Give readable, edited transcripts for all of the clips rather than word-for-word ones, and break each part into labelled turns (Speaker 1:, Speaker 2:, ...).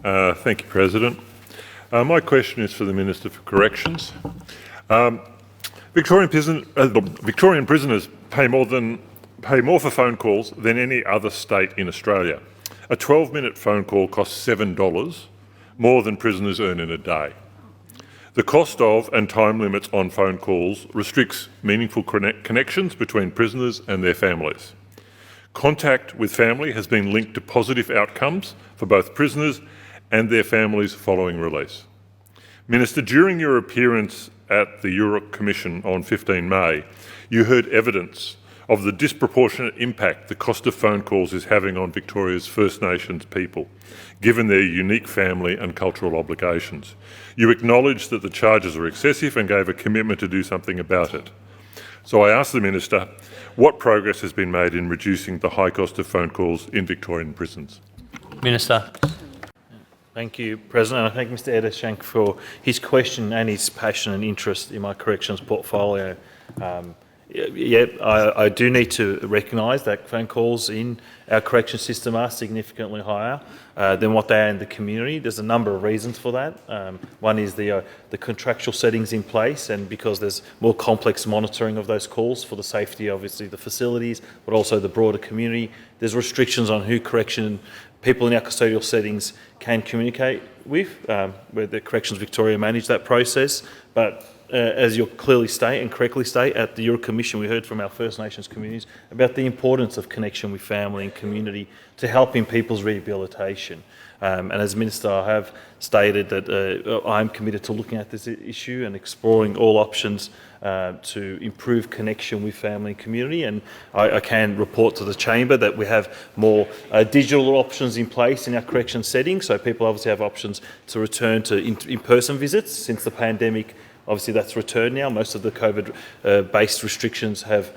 Speaker 1: Thank you, President. My question is for the Minister for Corrections. Victorian prisoners pay more for phone calls than any other state in Australia. A 12-minute phone call costs $7, more than prisoners earn in a day. The cost of and time limits on phone calls restricts meaningful connections between prisoners and their families. Contact with family has been linked to positive outcomes for both prisoners and their families following release. Minister, during your appearance at the Europe Commission on 15 May, you heard evidence of the disproportionate impact the cost of phone calls is having on Victoria's First Nations people, given their unique family and cultural obligations. You acknowledged that the charges are excessive and gave a commitment to do something about it. So I asked the Minister, what progress has been made in reducing the high cost of phone calls in Victorian prisons?
Speaker 2: Minister. Thank you, President. I thank Mr Ettershank for his question and his passion and interest in my corrections portfolio. I do need to recognise that phone calls in our correction system are significantly higher than what they are in the community. There's a number of reasons for that. One is the contractual settings in place, and because there's more complex monitoring of those calls for the safety, obviously, the facilities, but also the broader community. There's restrictions on who correction people in our custodial settings can communicate with, where the Corrections Victoria manage that process. But as you clearly state and correctly state, at the Euro Commission we heard from our First Nations communities about the importance of connection with family and community to help in people's rehabilitation. And as Minister, I have stated that I'm committed to looking at this issue and exploring all options to improve connection with family and community. And I can report to the Chamber that we have more digital options in place in our correction settings, so people obviously have options to return to in-person visits. Since the pandemic, obviously that's returned now. Most of the COVID-based restrictions have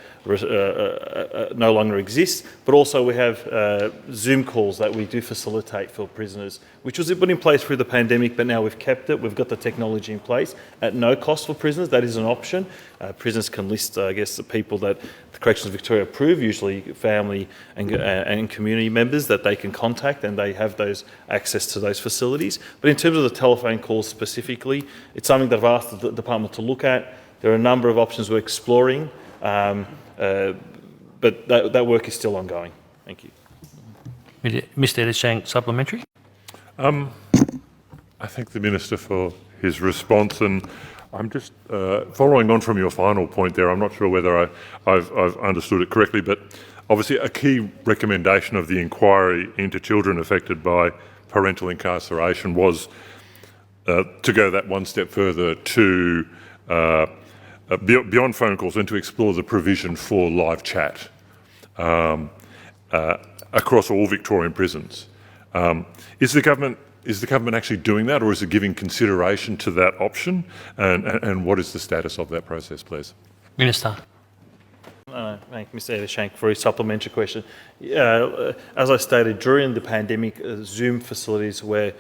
Speaker 2: no longer exist, but also we have Zoom calls that we do facilitate for prisoners, which was put in place through the pandemic, but now we've kept it. We've got the technology in place at no cost for prisoners. That is an option. Prisoners can list, I guess, the people that the Corrections Victoria approve, usually family and community members that they can contact, and they have those access to those facilities. But in terms of the telephone calls specifically, it's something that I've asked the department to look at. There are a number of options we're exploring, but that work is still ongoing. Thank you.
Speaker 3: Mr Ettershank, supplementary.
Speaker 1: I thank the Minister for his response, and I'm just following on from your final point there. I'm not sure whether I've understood it correctly, but obviously a key recommendation of the inquiry into children affected by parental incarceration was to go that one step further to beyond phone calls and to explore the provision for live chat across all Victorian prisons. Is the government actually doing that, or is it giving consideration to that option? And what is the status of that process, please?
Speaker 3: Minister.
Speaker 2: Thank Mr Ettershank for his supplementary question. As I stated, during the pandemic, Zoom facilities were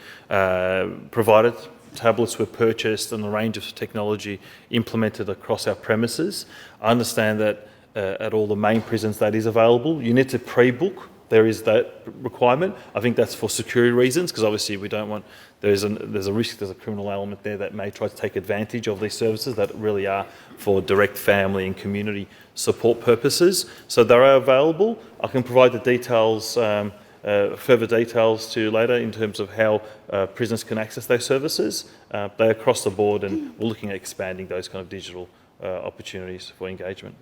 Speaker 2: provided, tablets were purchased, and a range of technology implemented across our premises. I understand that at all the main prisons that is available. You need to pre-book. There is that requirement. I think that's for security reasons, because obviously we don't want, there's a risk, there's a criminal element there that may try to take advantage of these services that really are for direct family and community support purposes. So they are available. I can provide the details, further details to you later in terms of how prisoners can access those services. They're across the board, and we're looking at expanding those kind of digital opportunities for engagement.